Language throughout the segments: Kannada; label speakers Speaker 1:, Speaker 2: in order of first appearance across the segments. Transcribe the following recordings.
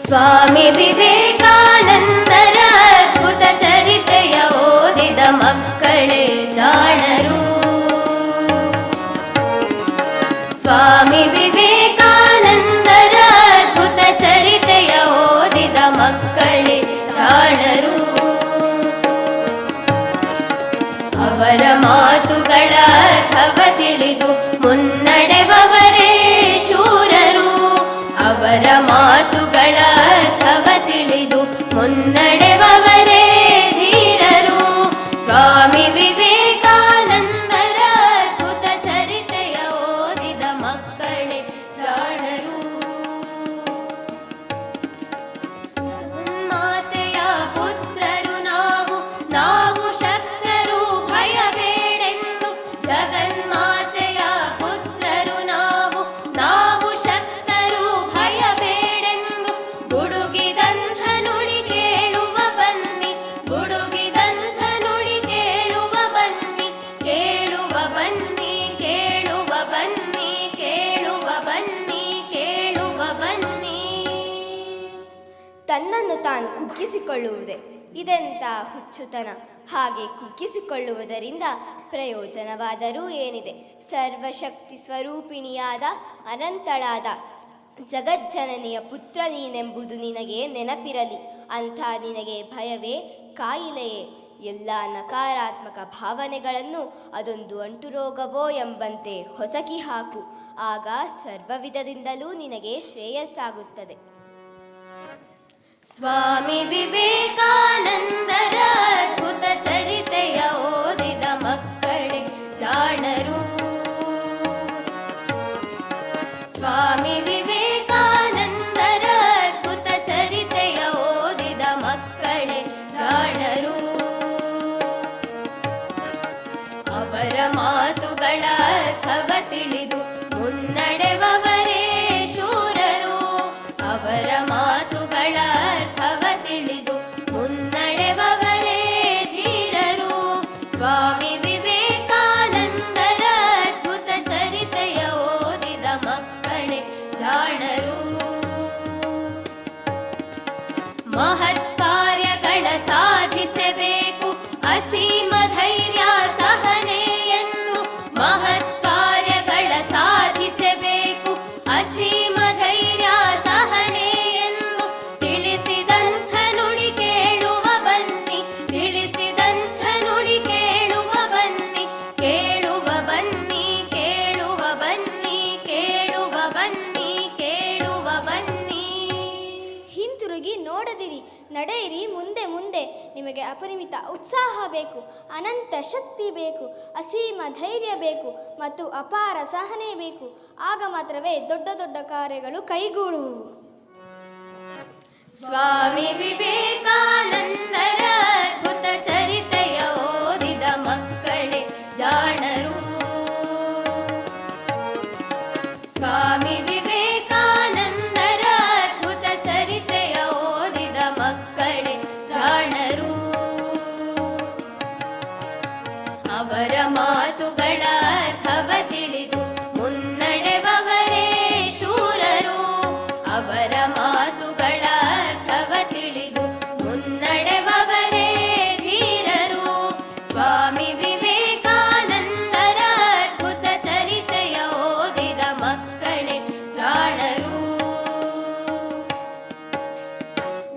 Speaker 1: ಸ್ವಾಮಿ ವಿವೇಕಾನಂದರ ಅದ್ಭುತ ಚರಿತೆಯ ಓದಿದ ಮಕ್ಕಳೇ ಜಾಣರು. ಸ್ವಾಮಿ ವಿವೇಕಾನಂದರ ಅದ್ಭುತ ಚರಿತೆಯ ಓದಿದ ಮಕ್ಕಳೇ ಜಾಣರು. ಅವರ ಮಾತುಗಳ ಅರ್ಥವ ತಿಳಿದು ಮುನ್ನಡೆವವರೇ ಶೂರರು. ಅವರ ಮಾತುಗಳ ಅರ್ಥವ ತಿಳಿದು ಮುನ್ನಡೆವವರೇ ಧೀರರು. ಸ್ವಾಮಿ ವಿವೇಕಾನಂದರ ಅದ್ಭುತ ಚರಿತೆಯ ಓದಿದ ಮಕ್ಕಳೇ ಜಾಣರು. ಮಾತೆಯ ಪುತ್ರರು ನಾವು, ನಾವು ಶಕ್ತರು ಭಯಬೇಡೆಂದು. ಜಗನ್ಮಾತೆಯ ಪುತ್ರರು ನಾವು, ನಾವು ಶಕ್ತರು ಭಯಬೇಡೆಂದು. ಗುಡುಗಿದಂಥ ನುಡಿ ಕೇಳುವ ಬನ್ನಿ, ಗುಡುಗಿದಂಥ ನುಡಿ ಕೇಳುವ ಬನ್ನಿ, ಕೇಳುವ ಬನ್ನಿ, ಕೇಳುವ ಬನ್ನಿ, ಕೇಳುವ ಬನ್ನಿ, ಕೇಳುವ ಬನ್ನಿ.
Speaker 2: ತನ್ನನ್ನು ತಾನು ಕುಗ್ಗಿಸಿಕೊಳ್ಳುವುದೇ ಇದೆಂಥ ಹುಚ್ಚುತನ. ಹಾಗೆ ಕುಗ್ಗಿಸಿಕೊಳ್ಳುವುದರಿಂದ ಪ್ರಯೋಜನವಾದರೂ ಏನಿದೆ? ಸರ್ವಶಕ್ತಿ ಸ್ವರೂಪಿಣಿಯಾದ ಅನಂತಳಾದ ಜಗಜ್ಜನನಿಯ ಪುತ್ರ ನೀನೆಂಬುದು ನಿನಗೆ ನೆನಪಿರಲಿ. ಅಂಥ ನಿನಗೆ ಭಯವೇ ಕಾಯಿಲೆಯೇ? ಎಲ್ಲ ನಕಾರಾತ್ಮಕ ಭಾವನೆಗಳನ್ನು ಅದೊಂದು ಅಂಟುರೋಗವೋ ಎಂಬಂತೆ ಹೊಸಕಿ ಹಾಕು. ಆಗ ಸರ್ವವಿಧದಿಂದಲೂ ನಿನಗೆ ಶ್ರೇಯಸ್ಸಾಗುತ್ತದೆ.
Speaker 1: ಸ್ವಾಮಿ ವಿವೇಕಾನಂದರ ಅದ್ಭುತ ಚರಿತೆಯ ಓದಿದ ಮಕ್ಕಳೇ ಜಾಣರು. ಸ್ವಾಮಿ ವಿವೇಕಾನಂದರ ಅದ್ಭುತ ಚರಿತೆಯ ಓದಿದ ಮಕ್ಕಳೇ ಜಾಣರು. ಅವರ ಮಾತುಗಳ ಅರ್ಥವ ತಿಳಿದು ಮುನ್ನಡೆವವರೇ ಶೂರರು. ಅವರ ಮಾತುಗಳ ಅರ್ಥವ ತಿಳಿದು ಮುನ್ನಡೆವವರೇ ಧೀರರು. ಸ್ವಾಮಿ ವಿವೇಕಾನಂದರ ಅದ್ಭುತ ಚರಿತೆಯ ಓದಿದ ಮಕ್ಕಳೇ ಜಾಣರು. ಮಹತ್ ಕಾರ್ಯಗಳ ಸಾಧಿಸಬೇಕು ಅಸೀಮ ಧೈರ್ಯ ಸಹನೆ ಎಂದು. ಮಹತ್ ಕಾರ್ಯಗಳ ಸಾಧಿಸಬೇಕು ಅಸೀಮ ಧೈರ್ಯ ಸಹನೆ ಎಂದು. ತಿಳಿಸಿದಂಥ ನುಡಿ ಕೇಳುವ ಬನ್ನಿ, ತಿಳಿಸಿದಂಥ ನುಡಿ ಕೇಳುವ ಬನ್ನಿ, ಕೇಳುವ ಬನ್ನಿ, ಕೇಳುವ ಬನ್ನಿ, ಕೇಳುವ ಬನ್ನಿ, ಕೇಳುವ ಬನ್ನಿ.
Speaker 2: ಹಿಂತಿರುಗಿ ನೋಡದಿರಿ, ನಡೆಯಿರಿ ಮುಂದೆ ಮುಂದೆ. ನಿಮಗೆ ಅಪರಿಮಿತ ಉತ್ಸಾಹ ಬೇಕು, ಅನಂತ ಶಕ್ತಿ ಬೇಕು, ಅಸೀಮ ಧೈರ್ಯ ಬೇಕು ಮತ್ತು ಅಪಾರ ಸಹನೆ ಬೇಕು. ಆಗ ಮಾತ್ರವೇ ದೊಡ್ಡ ದೊಡ್ಡ ಕಾರ್ಯಗಳು ಕೈಗೂಡುವುವು.
Speaker 1: ಸ್ವಾಮಿ ವಿವೇಕಾನಂದರ ಅದ್ಭುತ ಚರಿತೆಯ ಓದಿದ ಮಕ್ಕಳೇ ಜಾಣರು. ಸ್ವಾಮಿ ವಿವೇಕಾನಂದರ ಅದ್ಭುತ ಚರಿತೆಯ ಓದಿದ ಮಕ್ಕಳೇ ಜಾಣರು. ಅವರ ಮಾತುಗಳ ಅರ್ಥವ ತಿಳಿದು ಮುನ್ನಡೆವವರೇ ಶೂರರು. ಅವರ ಮಾತುಗಳ ಅರ್ಥವ ತಿಳಿದು ಮುನ್ನಡೆವವರೇ ಧೀರರು. ಸ್ವಾಮಿ ವಿವೇಕಾನಂದರ ಅದ್ಭುತ ಚರಿತೆಯ ಓದಿದ ಮಕ್ಕಳೇ ಜಾಣರು.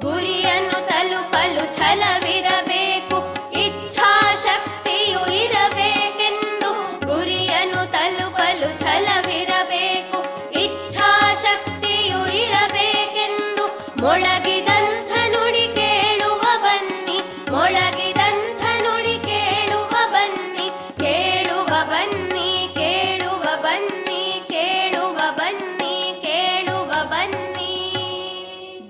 Speaker 1: ಗುರಿಯನ್ನು ತಲುಪಲು ಛಲವಿರಬೇಕು, ಇಚ್ಛಾಶಕ್ತಿಯು ಇರಬೇಕೆಂದು. ಗುರಿಯನ್ನು ತಲುಪಲು ಛಲವಿರಬೇಕು, ಇಚ್ಛಾಶಕ್ತಿಯು ಇರಬೇಕೆಂದು. ಮೊಳಗಿದಂಥ ನುಡಿ ಕೇಳುವ ಬನ್ನಿ, ಮೊಳಗಿದಂಥ ನುಡಿ ಕೇಳುವ ಬನ್ನಿ, ಕೇಳುವ ಬನ್ನಿ, ಕೇಳುವ ಬನ್ನಿ, ಕೇಳುವ ಬನ್ನಿ, ಕೇಳುವ ಬನ್ನಿ.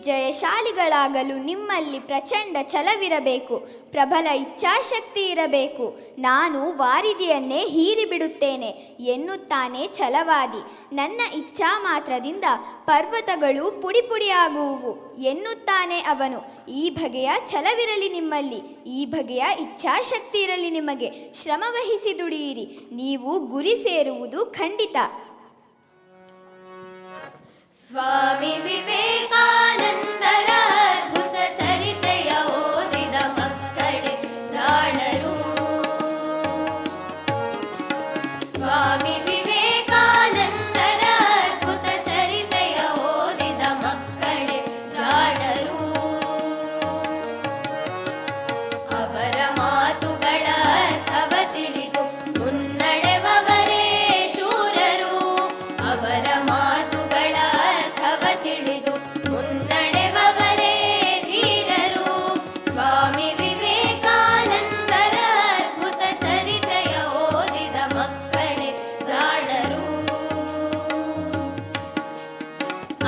Speaker 2: ಜಯಶಾಲಿಗಳಾಗಲು ನಿಮ್ಮಲ್ಲಿ ಪ್ರಚಂಡ ಛಲವಿರಬೇಕು, ಪ್ರಬಲ ಇಚ್ಛಾಶಕ್ತಿ ಇರಬೇಕು. ನಾನು ವಾರಿದಿಯನ್ನೇ ಹೀರಿಬಿಡುತ್ತೇನೆ ಎನ್ನುತ್ತಾನೆ ಛಲವಾದಿ. ನನ್ನ ಇಚ್ಛಾ ಮಾತ್ರದಿಂದ ಪರ್ವತಗಳು ಪುಡಿಪುಡಿಯಾಗುವುವು ಎನ್ನುತ್ತಾನೆ ಅವನು. ಈ ಬಗೆಯ ಛಲವಿರಲಿ ನಿಮ್ಮಲ್ಲಿ, ಈ ಬಗೆಯ ಇಚ್ಛಾಶಕ್ತಿ ಇರಲಿ ನಿಮಗೆ. ಶ್ರಮವಹಿಸಿ ದುಡಿಯಿರಿ, ನೀವು ಗುರಿ ಸೇರುವುದು ಖಂಡಿತ.
Speaker 1: ಸ್ವಾಮಿ ವಿವೇಕಾನಂದರ ಅದ್ಭುತ ಚರಿತೆಯ ಓದಿದ ಮಕ್ಕಳೇ ಜಾಣರು. ಸ್ವಾಮಿ ವಿವೇಕಾನಂದರ ಅದ್ಭುತ ಚರಿತೆಯ ಓದಿದ ಮಕ್ಕಳೇ ಜಾಣರು. ಅವರ ಮಾತುಗಳ ಅರ್ಥವ ತಿಳಿದು ಮುನ್ನಡೆವವರೇ ಶೂರರು. ಅವರ ಮಾತುಗಳ ಅರ್ಥವ ತಿಳಿದು ಮುನ್ನಡೆವವರೇ ಧೀರರು. ಸ್ವಾಮಿ ವಿವೇಕಾನಂದರ ಅದ್ಭುತ ಚರಿತೆಯ ಓದಿದ ಮಕ್ಕಳೇ ಜಾಣರು.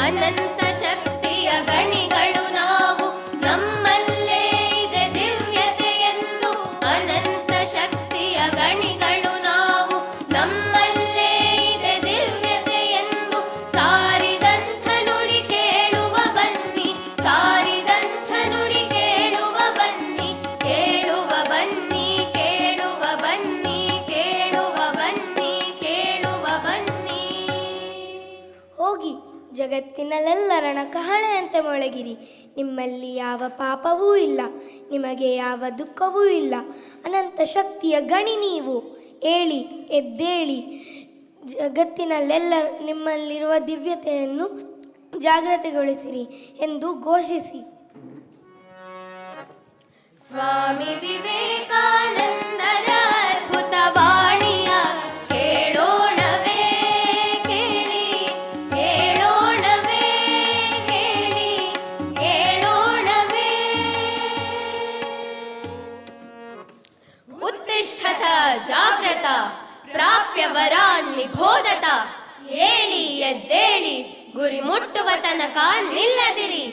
Speaker 1: ಅನಂತ ಶಕ್ತಿಯ ಗಣಿಗಳು ನಾವು, ನಮ್ಮಲ್ಲೇ ಇದೆ ದಿವ್ಯತೆಯೆಂದು. ಅನಂತ ಶಕ್ತಿಯ ಗಣಿಗಳು ನಾವು, ನಮ್ಮಲ್ಲೇ ಇದೆ ದಿವ್ಯತೆಯೆಂದು ಸಾರಿದಂಥ ನುಡಿ ಕೇಳುವ ಬನ್ನಿ. ಸಾರಿದಂಥ ನುಡಿ ಕೇಳುವ ಬನ್ನಿ. ಕೇಳುವ ಬನ್ನಿ, ಕೇಳುವ ಬನ್ನಿ, ಕೇಳುವ ಬನ್ನಿ, ಕೇಳುವ ಬನ್ನಿ.
Speaker 2: ಹೋಗಿ ಜಗತ್ತಿನಲ್ಲೆಲ್ಲರಣ ಕಹಳೆಯಂತೆ ಮೊಳಗಿರಿ. ನಿಮ್ಮಲ್ಲಿ ಯಾವ ಪಾಪವೂ ಇಲ್ಲ, ನಿಮಗೆ ಯಾವ ದುಃಖವೂ ಇಲ್ಲ. ಅನಂತ ಶಕ್ತಿಯ ಗಣಿ ನೀವು. ಏಳಿ, ಎದ್ದೇಳಿ, ಜಗತ್ತಿನಲ್ಲೆಲ್ಲ ನಿಮ್ಮಲ್ಲಿರುವ ದಿವ್ಯತೆಯನ್ನು ಜಾಗೃತಿಗೊಳಿಸಿರಿ ಎಂದು ಘೋಷಿಸಿ.
Speaker 1: ಸ್ವಾಮಿ ವಿವೇಕಾನಂದರ ಅದ್ಭುತ ವಾಣಿಯ ಕೇಳೋಣವೇ ಕೇಳಿ. ಕೇಳೋಣವೇ ಕೇಳಿ. ಕೇಳೋಣವೇ. ಉತ್ತಿಷ್ಠತ ಜಾಗ್ರತ ಪ್ರಾಪ್ಯ ವರಾನ್ ನಿಬೋಧತ. ಹೇಳಿ ಎದ್ದೇಳಿ, ಗುರಿ ಮುಟ್ಟುವ ತನಕ ನಿಲ್ಲದಿರಿ.